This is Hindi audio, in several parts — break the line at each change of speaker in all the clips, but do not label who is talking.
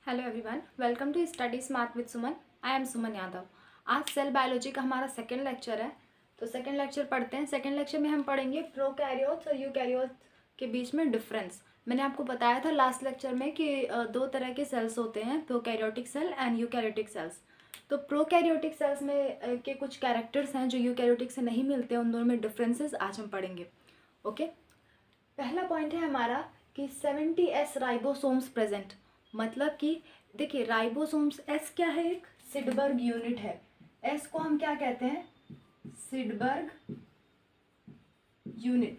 Hello everyone, welcome to study smart with Suman. I am Suman Yadav. आज सेल बायोलॉजी का हमारा सेकेंड लेक्चर है। तो सेकेंड लेक्चर पढ़ते हैं। सेकेंड लेक्चर में हम पढ़ेंगे प्रोकैरियोट्स और यूकैरियोट्स के बीच में डिफरेंस। मैंने आपको बताया था लास्ट लेक्चर में कि दो तरह के सेल्स होते हैं, prokaryotic cell and eukaryotic cells. तो प्रोकैरियोटिक सेल्स में के कुछ कैरेक्टर्स हैं जो यूकैरियोटिक से नहीं मिलते, उन दोनों में डिफरेंसेस आज हम पढ़ेंगे। ओके, पहला पॉइंट है हमारा कि 70S राइबोसोम्स प्रेजेंट। मतलब कि देखिए, राइबोसोम्स एस क्या है, एक सिडबर्ग यूनिट है। एस को हम क्या कहते हैं, सिडबर्ग यूनिट।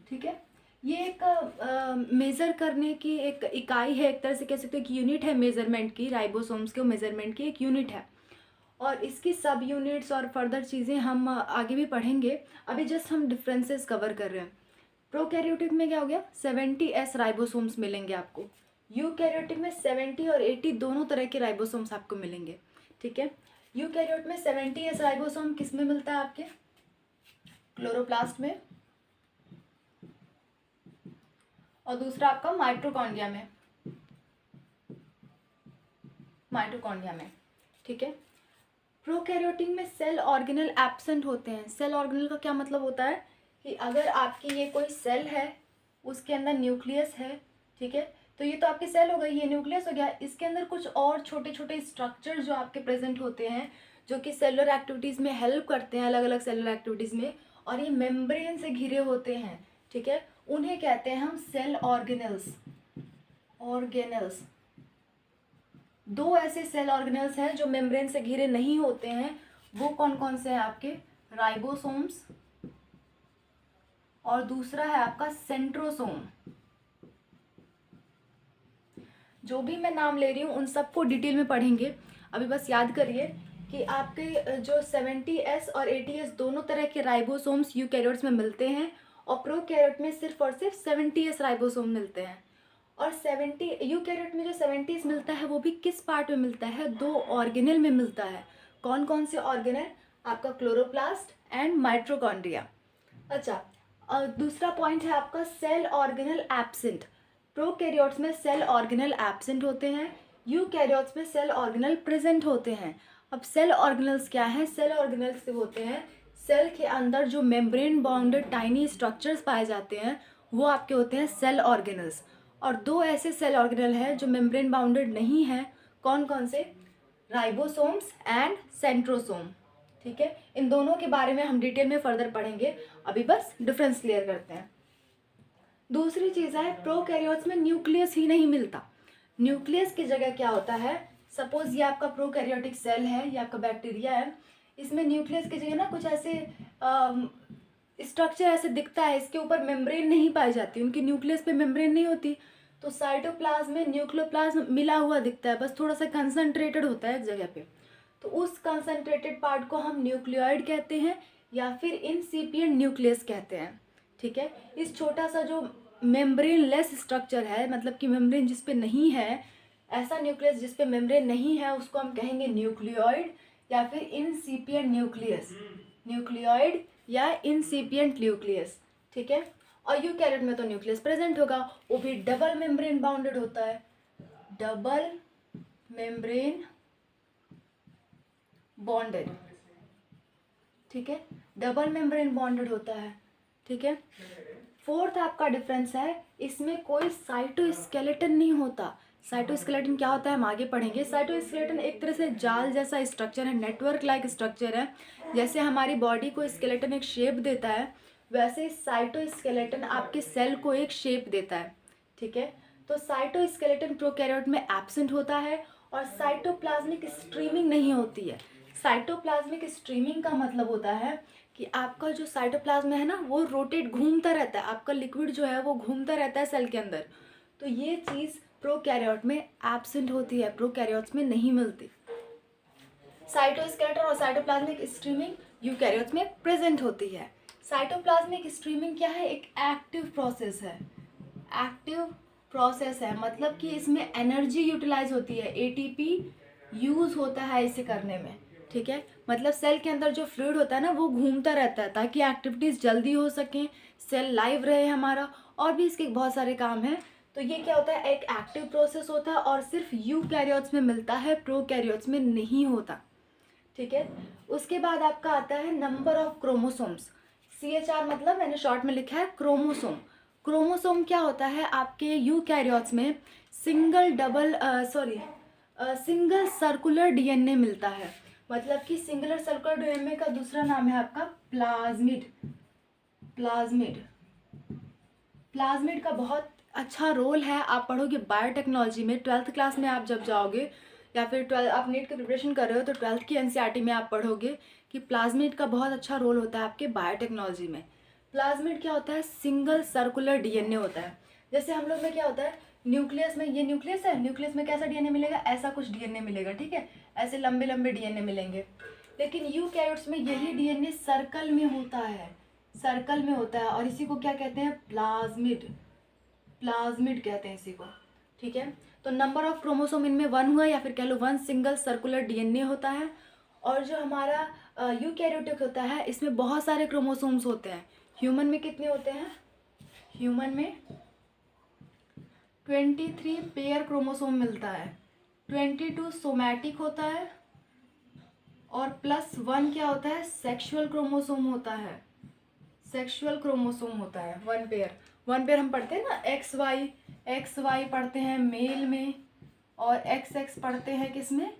ठीक है, ये एक मेज़र करने की एक इकाई है, एक तरह से कह सकते हैं कि यूनिट है मेज़रमेंट की। राइबोसोम्स के मेज़रमेंट की एक यूनिट है और इसकी सब यूनिट्स और फर्दर चीज़ें हम आगे भी पढ़ेंगे। अभी जस्ट हम डिफरेंसेस कवर कर रहे हैं। प्रोकैरियोटिक में क्या हो गया, 70S राइबोसोम्स मिलेंगे आपको। यूकैरियोटिक में 70 और 80 दोनों तरह के राइबोसोम्स आपको मिलेंगे। ठीक है, यूकैरियोट में 70S राइबोसोम किस में मिलता है, आपके क्लोरोप्लास्ट में, और दूसरा आपका माइटोकॉन्ड्रिया में। ठीक है, प्रोकैरियोटिक में सेल ऑर्गेनल एब्सेंट होते हैं। सेल ऑर्गेनल का क्या मतलब होता है कि अगर आपकी ये कोई सेल है, उसके अंदर न्यूक्लियस है, ठीक है, तो ये तो आपकी सेल हो गई, ये न्यूक्लियस हो गया। इसके अंदर कुछ और छोटे छोटे स्ट्रक्चर जो आपके प्रेजेंट होते हैं, जो कि सेलुलर एक्टिविटीज़ में हेल्प करते हैं, अलग अलग सेलुलर एक्टिविटीज़ में, और ये मेम्ब्रेन से घिरे होते हैं। ठीक है, उन्हें कहते हैं हम सेल ऑर्गेनल्स। दो ऐसे सेल ऑर्गेनल्स हैं जो मेम्ब्रेन से घिरे नहीं होते हैं। वो कौन कौन से हैं आपके, राइबोसोम्स, और दूसरा है आपका सेंट्रोसोम। जो भी मैं नाम ले रही हूँ उन सबको डिटेल में पढ़ेंगे। अभी बस याद करिए कि आपके जो 70S और 80S दोनों तरह के राइबोसोम्स यूकैरियोट्स में मिलते हैं, और प्रोकैरियोट में सिर्फ और सिर्फ 70S राइबोसोम मिलते हैं। और 70 यूकैरियोट में जो 70S मिलता है वो भी किस पार्ट में मिलता है, दो ऑर्गेनल में मिलता है। कौन कौन से ऑर्गेनल, आपका क्लोरोप्लास्ट एंड माइटोकॉन्ड्रिया। अच्छा, दूसरा पॉइंट है आपका सेल ऑर्गेनल एब्सेंट। प्रोकैरियोट्स में सेल ऑर्गेनल एब्सेंट होते हैं, यूकैरियोट्स में सेल ऑर्गेनल प्रेजेंट होते हैं। अब सेल ऑर्गेनल्स क्या हैं, सेल ऑर्गेनल्स होते हैं सेल के अंदर जो मेम्ब्रेन बाउंडेड टाइनी स्ट्रक्चर्स पाए जाते हैं, वो आपके होते हैं सेल ऑर्गेनल्स। और दो ऐसे सेल ऑर्गेनल हैं जो मेम्ब्रेन बाउंडेड नहीं हैं, कौन कौन से, राइबोसोम्स एंड सेंट्रोसोम। ठीक है, इन दोनों के बारे में हम डिटेल में फर्दर पढ़ेंगे। अभी बस डिफरेंस क्लियर करते हैं। दूसरी चीज़ है, प्रोकैरियोट्स में न्यूक्लियस ही नहीं मिलता। न्यूक्लियस की जगह क्या होता है, सपोज ये आपका प्रोकैरियोटिक सेल है, ये आपका बैक्टीरिया है, इसमें न्यूक्लियस की जगह ना कुछ ऐसे स्ट्रक्चर ऐसे दिखता है, इसके ऊपर मेम्ब्रेन नहीं पाई जाती, उनकी न्यूक्लियस पे मेम्ब्रेन नहीं होती। तो साइटोप्लाज्म में न्यूक्लियोप्लाज्म मिला हुआ दिखता है, बस थोड़ा सा कंसंट्रेटेड होता है एक जगह पे। तो उस कंसंट्रेटेड पार्ट को हम न्यूक्लियोइड कहते हैं या फिर इनसिपिएंट न्यूक्लियस कहते हैं। ठीक है, इस छोटा सा जो मेम्ब्रेन लेस स्ट्रक्चर है, मतलब कि मेम्ब्रेन जिस पे नहीं है, ऐसा न्यूक्लियस जिस पे मेम्ब्रेन नहीं है, उसको हम कहेंगे न्यूक्लियोइड या फिर इनसिपिएंट न्यूक्लियोइड या इनसिपिएंट न्यूक्लियस। ठीक है, और यूकैरियोट में तो न्यूक्लियस प्रेजेंट होगा, वो भी डबल मेम्ब्रेन बाउंडेड होता है, डबल मेम्ब्रेन बॉन्डेड। ठीक है, डबल मेम्ब्रेन बॉन्डेड होता है। ठीक है, फोर्थ आपका डिफरेंस है, इसमें कोई साइटोस्केलेटन नहीं होता। साइटोस्केलेटन क्या होता है हम आगे पढ़ेंगे। साइटोस्केलेटन एक तरह से जाल जैसा स्ट्रक्चर है, नेटवर्क लाइक स्ट्रक्चर है। जैसे हमारी बॉडी को स्केलेटन एक शेप देता है, वैसे साइटोस्केलेटन आपके सेल को एक शेप देता है। ठीक है, तो साइटोस्केलेटन प्रोकैरियोट में एब्सेंट होता है, और साइटोप्लाज्मिक स्ट्रीमिंग नहीं होती है। साइटोप्लाज्मिक स्ट्रीमिंग का मतलब होता है कि आपका जो साइटोप्लाज्म है ना, वो रोटेट घूमता रहता है, आपका लिक्विड जो है वो घूमता रहता है सेल के अंदर। तो ये चीज़ प्रोकैरियोट में एब्सेंट होती है, प्रोकैरियोट्स में नहीं मिलती। साइटोस्केलेटन और साइटोप्लाज्मिक स्ट्रीमिंग यूकैरियोट्स में प्रेजेंट होती है। साइटोप्लाज्मिक स्ट्रीमिंग क्या है, एक एक्टिव प्रोसेस है। एक्टिव प्रोसेस है मतलब कि इसमें एनर्जी यूटिलाइज होती है, एटीपी यूज़ होता है इसे करने में। ठीक है, मतलब सेल के अंदर जो फ्लूइड होता है ना, वो घूमता रहता है ताकि एक्टिविटीज़ जल्दी हो सकें, सेल लाइव रहे हमारा, और भी इसके बहुत सारे काम हैं। तो ये क्या होता है, एक एक्टिव प्रोसेस होता है और सिर्फ यूकैरियोट्स में मिलता है, प्रोकैरियोट्स में नहीं होता। ठीक है, उसके बाद आपका आता है नंबर ऑफ क्रोमोसोम्स। CHR मतलब मैंने शॉर्ट में लिखा है क्रोमोसोम। क्रोमोसोम क्या होता है, आपके यूकैरियोट्स में सिंगल सर्कुलर DNA मिलता है। मतलब कि सिंगुलर सर्कुलर DNA का दूसरा नाम है आपका प्लाज्मिड। प्लाज्मिड का बहुत अच्छा रोल है, आप पढ़ोगे बायोटेक्नोलॉजी में 12th क्लास में। आप जब जाओगे या फिर 12 आप नीट की प्रिपरेशन कर रहे हो तो 12th की NCERT में आप पढ़ोगे कि प्लाज्मिड का बहुत अच्छा रोल होता है आपके बायोटेक्नोलॉजी में। प्लाज्मिड क्या होता है, सिंगल सर्कुलर DNA होता है। जैसे हम लोग में क्या होता है, न्यूक्लियस में, ये न्यूक्लियस है, न्यूक्लियस में कैसा DNA मिलेगा, ऐसा कुछ DNA मिलेगा। ठीक है, ऐसे लंबे लंबे DNA मिलेंगे। लेकिन यूकैरियोट्स में यही DNA सर्कल में होता है, सर्कल में होता है, और इसी को क्या कहते हैं, प्लाज्मिड कहते हैं इसी को। ठीक है, तो नंबर ऑफ क्रोमोसोम इनमें 1 हुआ, या फिर कह लो 1 सिंगल सर्कुलर DNA होता है। और जो हमारा यूकैरियोटिक होता है, इसमें बहुत सारे क्रोमोसोम्स होते हैं। ह्यूमन में कितने होते हैं, ह्यूमन में 23 पेयर क्रोमोसोम मिलता है। 22 सोमैटिक होता है और +1 क्या होता है, सेक्सुअल क्रोमोसोम होता है। सेक्सुअल क्रोमोसोम होता है 1 पेयर। 1 पेयर हम पढ़ते हैं ना, XY पढ़ते हैं मेल में, और XX पढ़ते हैं किसमें,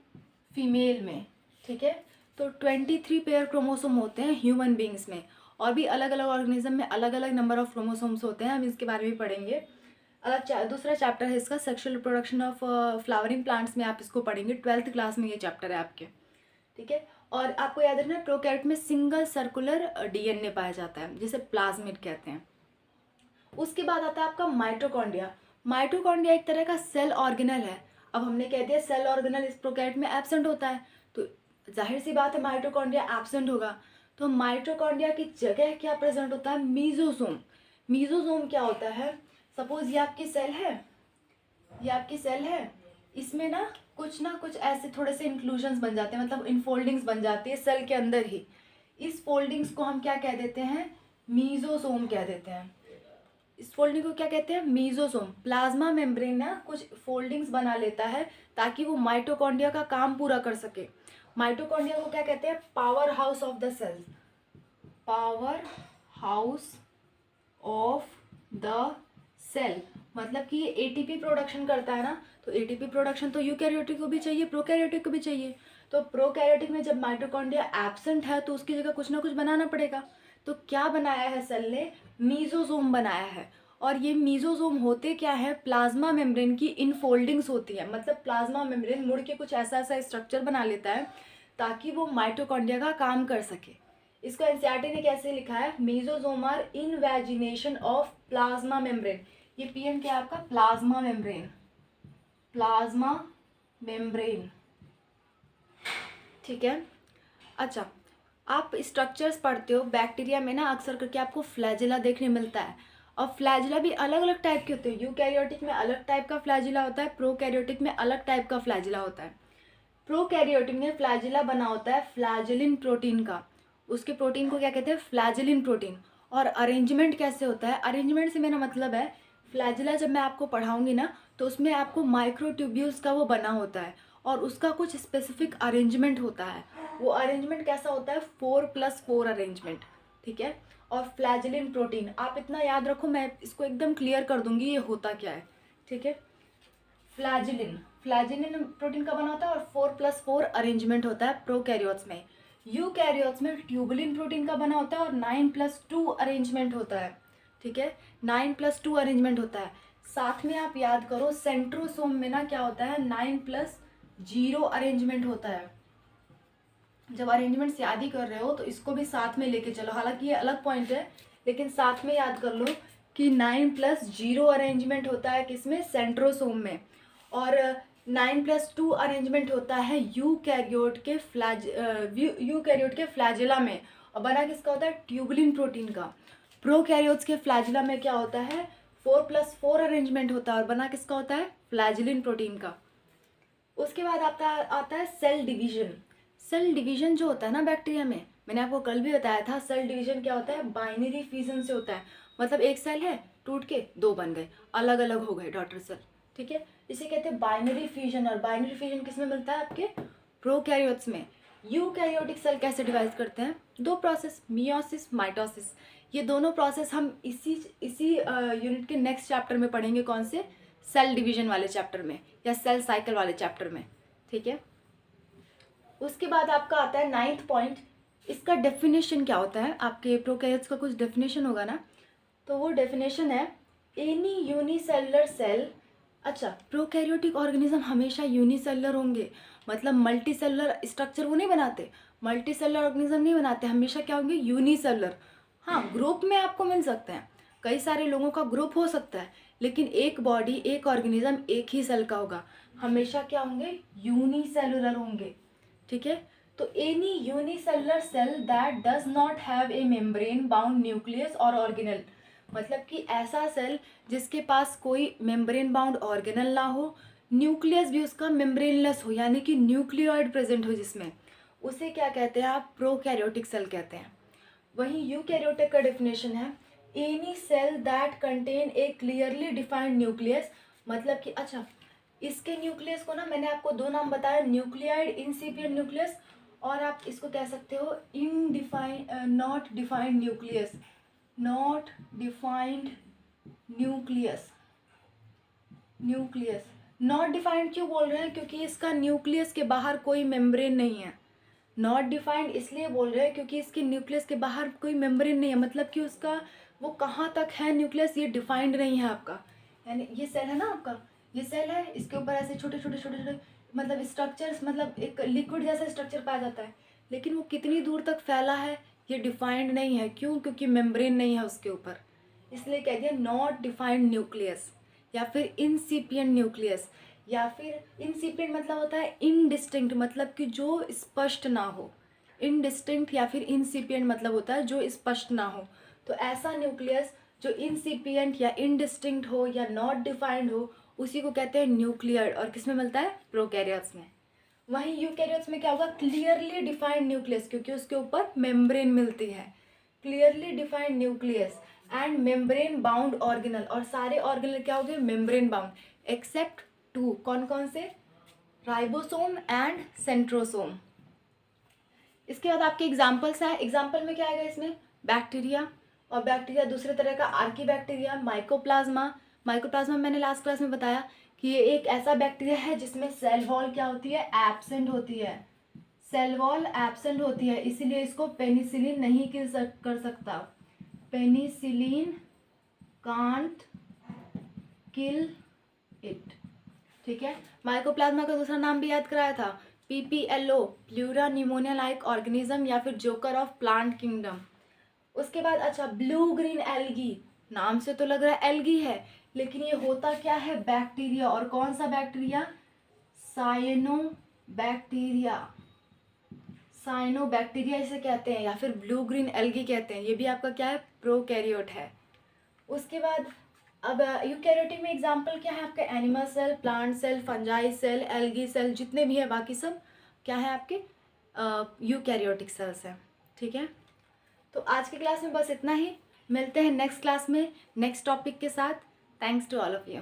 फीमेल में। ठीक है, तो 23 पेयर क्रोमोसोम होते हैं ह्यूमन बींग्स में। और भी अलग अलग ऑर्गेनिज्म में अलग अलग नंबर ऑफ क्रोमोसोम्स होते हैं, हम इसके बारे में पढ़ेंगे। दूसरा चैप्टर है इसका, sexual reproduction of flowering plants में आप इसको पढ़ेंगे, 12th क्लास में ये चैप्टर है आपके। ठीक है, और आपको याद रखना है प्रोकैरियोट में सिंगल सर्कुलर DNA पाया जाता है, जिसे प्लाज्मिड कहते हैं। उसके बाद आता है आपका माइटोकॉन्ड्रिया। माइटोकॉन्ड्रिया एक तरह का सेल ऑर्गेनल है। अब हमने कह दिया सेल ऑर्गेनल इस प्रोकैरियोट में एब्सेंट होता है, तो जाहिर सी बात है माइटोकॉन्ड्रिया एब्सेंट होगा। तो माइटोकॉन्ड्रिया की जगह क्या प्रेजेंट होता है, मीजोसोम। मीजोसोम क्या होता है, सपोज ये आपकी सेल है, इसमें ना कुछ ऐसे थोड़े से इंक्लूजन्स बन जाते हैं, मतलब इनफोल्डिंग्स बन जाती है सेल के अंदर ही। इस फोल्डिंग्स को हम क्या कह देते हैं, मीजोसोम कह देते हैं। इस फोल्डिंग को क्या कहते हैं, मीजोसोम। प्लाज्मा मेम्ब्रेन ना कुछ फोल्डिंग्स बना लेता है ताकि वो माइटोकॉन्ड्रिया का काम पूरा कर सके। माइटोकॉन्ड्रिया को क्या कहते हैं, power house of the cells, power house of the cell. मतलब कि ये ATP प्रोडक्शन करता है ना, तो ATP प्रोडक्शन तो यूकैरियोटिक को भी चाहिए, प्रोकैरियोटिक को भी चाहिए। तो प्रोकैरियोटिक में जब माइटोकॉन्ड्रिया एब्सेंट है तो उसकी जगह कुछ ना कुछ बनाना पड़ेगा। तो क्या बनाया है सेल ने, मीजोसोम बनाया है। और ये मीजोसोम होते क्या है, प्लाज्मा मेम्ब्रेन की इनफोल्डिंग्स होती है। मतलब प्लाज्मा मेम्ब्रेन मुड़ के कुछ ऐसा स्ट्रक्चर बना लेता है ताकि वो माइटोकॉन्ड्रिया का काम कर सके। इसको NCERT ने कैसे लिखा है, mesosome are invagination of plasma membrane. ये PM क्या है आपका, प्लाज्मा मेम्ब्रेन। ठीक है, अच्छा आप स्ट्रक्चर्स पढ़ते हो, बैक्टीरिया में ना अक्सर करके आपको फ्लैजिला देखने मिलता है। और फ्लैजिला भी अलग अलग टाइप के होते हैं, यूकैरियोटिक में अलग टाइप का फ्लैजिला होता है, प्रोकैरियोटिक में अलग टाइप का फ्लैजिला होता है। प्रोकैरियोटिक में फ्लैजिला बना होता है फ्लैजिलिन प्रोटीन का। उसके प्रोटीन को क्या कहते हैं, फ्लैजिलिन प्रोटीन। और अरेंजमेंट कैसे होता है, अरेंजमेंट से मेरा मतलब है, फ्लैजिला जब मैं आपको पढ़ाऊंगी ना तो उसमें आपको माइक्रोट्यूब्यूल्स का वो बना होता है और उसका कुछ स्पेसिफिक अरेंजमेंट होता है। वो अरेंजमेंट कैसा होता है, 4+4 अरेंजमेंट। ठीक है, और फ्लैजिलिन प्रोटीन आप इतना याद रखो, मैं इसको एकदम क्लियर कर दूंगी ये होता क्या है। ठीक है, फ्लैजिलिन प्रोटीन का बना होता है और 4+4 अरेंजमेंट होता है प्रोकैरियोट्स में। यूकैरियोट्स में ट्यूबुलिन प्रोटीन का बना होता है और 9+2 अरेंजमेंट होता है। ठीक है, 9+2 अरेंजमेंट होता है। साथ में आप याद करो सेंट्रोसोम में ना क्या होता है, 9+0 अरेंजमेंट होता है। जब अरेंजमेंट्स याद ही कर रहे हो तो इसको भी साथ में लेके चलो, हालांकि ये अलग पॉइंट है लेकिन साथ में याद कर लो कि 9+0 अरेंजमेंट होता है किसमें, सेंट्रोसोम में। और 9+2 अरेंजमेंट होता है यूकैरियोट के फ्लैजिला में। और बना किसका होता है, ट्यूबुलिन प्रोटीन का। प्रोकैरियोट्स के फ्लैजिला में क्या होता है, 4+4 अरेंजमेंट होता है और बना किसका होता है, फ्लैजिलिन प्रोटीन का। उसके बाद आता है सेल डिवीजन। सेल डिवीजन जो होता है ना बैक्टीरिया में, मैंने आपको कल भी बताया था, सेल डिवीजन क्या होता है, बाइनरी फिजन से होता है। मतलब एक सेल है, टूट के 2 बन गए, अलग अलग हो गए डॉटर सेल, ठीक है। इसे कहते हैं बाइनरी फ्यूजन, और बाइनरी फ्यूजन किसमें मिलता है? आपके प्रोकैरियोट्स में। यूकैरियोटिक सेल कैसे डिवाइड करते हैं? 2 प्रोसेस, मियोसिस, माइटोसिस। ये दोनों प्रोसेस हम इसी यूनिट के नेक्स्ट चैप्टर में पढ़ेंगे। कौन से? सेल डिवीजन वाले चैप्टर में या सेल साइकिल वाले चैप्टर में, ठीक है। उसके बाद आपका आता है 9th पॉइंट, इसका डेफिनेशन क्या होता है? आपके प्रोकैरियोट्स का कुछ डेफिनेशन होगा ना, तो वो डेफिनेशन है एनी यूनिसेलुलर सेल। अच्छा, प्रोकैरियोटिक ऑर्गेनिज्म हमेशा यूनिसेलुलर होंगे, मतलब मल्टी सेलुलर स्ट्रक्चर वो नहीं बनाते, मल्टी सेलुलर ऑर्गेनिज्म नहीं बनाते, हमेशा क्या होंगे? यूनिसेलुलर। हाँ, ग्रुप में आपको मिल सकते हैं, कई सारे लोगों का ग्रुप हो सकता है, लेकिन एक बॉडी, एक ऑर्गेनिज्म एक ही सेल का होगा, हमेशा क्या होंगे? यूनिसेलुलर होंगे, ठीक है। तो any unicellular cell that does not have a membrane bound nucleus और ऑर्गेनल, मतलब कि ऐसा सेल जिसके पास कोई मेम्ब्रेन बाउंड ऑर्गेनल ना हो, न्यूक्लियस भी उसका मेम्ब्रेनलेस हो, यानी कि न्यूक्लियोइड प्रेजेंट हो जिसमें, उसे क्या कहते हैं? आप प्रोकैरियोटिक सेल कहते हैं। वहीं यूकैरियोटिक का डेफिनेशन है any cell that contain a clearly defined nucleus, मतलब कि अच्छा, इसके न्यूक्लियस को ना मैंने आपको 2 नाम बताया, न्यूक्लियाइड इंसिपिएंट न्यूक्लियस, और आप इसको कह सकते हो not defined nucleus, not defined nucleus. Nucleus not defined क्यों बोल रहे हैं? क्योंकि इसका न्यूक्लियस के बाहर कोई मेम्ब्रेन नहीं है। नॉट डिफाइंड इसलिए बोल रहे हैं क्योंकि इसके न्यूक्लियस के बाहर कोई मेम्ब्रेन नहीं है, मतलब कि उसका वो कहाँ तक है न्यूक्लियस, ये डिफाइंड नहीं है आपका। यानी ये सेल है ना आपका, ये सेल है, इसके ऊपर ऐसे छोटे छोटे छोटे छोटे मतलब स्ट्रक्चर्स, मतलब एक लिक्विड जैसा स्ट्रक्चर पाया जाता है, लेकिन वो कितनी दूर तक फैला है ये डिफाइंड नहीं है। क्यों? क्योंकि मेम्ब्रेन नहीं है उसके ऊपर, इसलिए कह दिया नॉट डिफाइंड न्यूक्लियस, या फिर इनसिपिएंट न्यूक्लियस, या फिर इनसिपिएंट मतलब होता है इनडिस्टिंक्ट, मतलब कि जो स्पष्ट ना हो। इनडिस्टिंक्ट या फिर इनसिपिएंट मतलब होता है जो स्पष्ट ना हो। तो ऐसा न्यूक्लियस जो इनसिपिएंट या इनडिस्टिंक्ट हो या नॉट डिफाइंड हो, उसी को कहते हैं न्यूक्लियड, और किस में मिलता है? प्रोकैरियोट्स में। वहीं यूकैरियोट्स में क्या होगा? क्लियरली डिफाइंड न्यूक्लियस, क्योंकि उसके ऊपर मेम्ब्रेन मिलती है। Clearly defined nucleus and membrane bound organelle, और सारे ऑर्गेनल क्या हो गए? मेम्ब्रेन बाउंड, एक्सेप्ट 2, कौन कौन से? Ribosome and centrosome. इसके बाद आपके एग्जाम्पल्स हैं। एग्जाम्पल में क्या आएगा इसमें? बैक्टीरिया, और बैक्टीरिया दूसरे तरह का आर्कीबैक्टीरिया, माइकोप्लाज्मा। माइकोप्लाज्मा मैंने लास्ट क्लास में बताया कि ये एक ऐसा बैक्टीरिया है जिसमें सेल वॉल क्या होती है? एब्सेंट होती है। सेल वॉल एब्सेंट होती है, इसीलिए इसको पेनिसिलिन नहीं कर सकता। पेनिसिलिन कांट किल इट, ठीक है। माइकोप्लाज्मा का दूसरा नाम भी याद कराया था, PPLO, pleura pneumonia like organism, या फिर जोकर ऑफ प्लांट किंगडम। उसके बाद अच्छा, ब्लू ग्रीन एल्गी, नाम से तो लग रहा है एल्गी है, लेकिन ये होता क्या है? बैक्टीरिया। और कौन सा बैक्टीरिया? साइनोबैक्टीरिया। साइनोबैक्टीरिया इसे कहते हैं, या फिर ब्लू ग्रीन एल्गी कहते हैं। ये भी आपका क्या है? प्रोकैरियोट है। उसके बाद अब यूकैरियोटिक में एग्जाम्पल क्या है आपका? Animal cell, plant cell, fungi cell, algae cell, जितने भी है बाकी सब क्या है आपके? यूकैरियोटिक सेल्स हैं, ठीक है। तो आज की क्लास में बस इतना ही, मिलते हैं नेक्स्ट क्लास में नेक्स्ट टॉपिक के साथ। Thanks to all of you.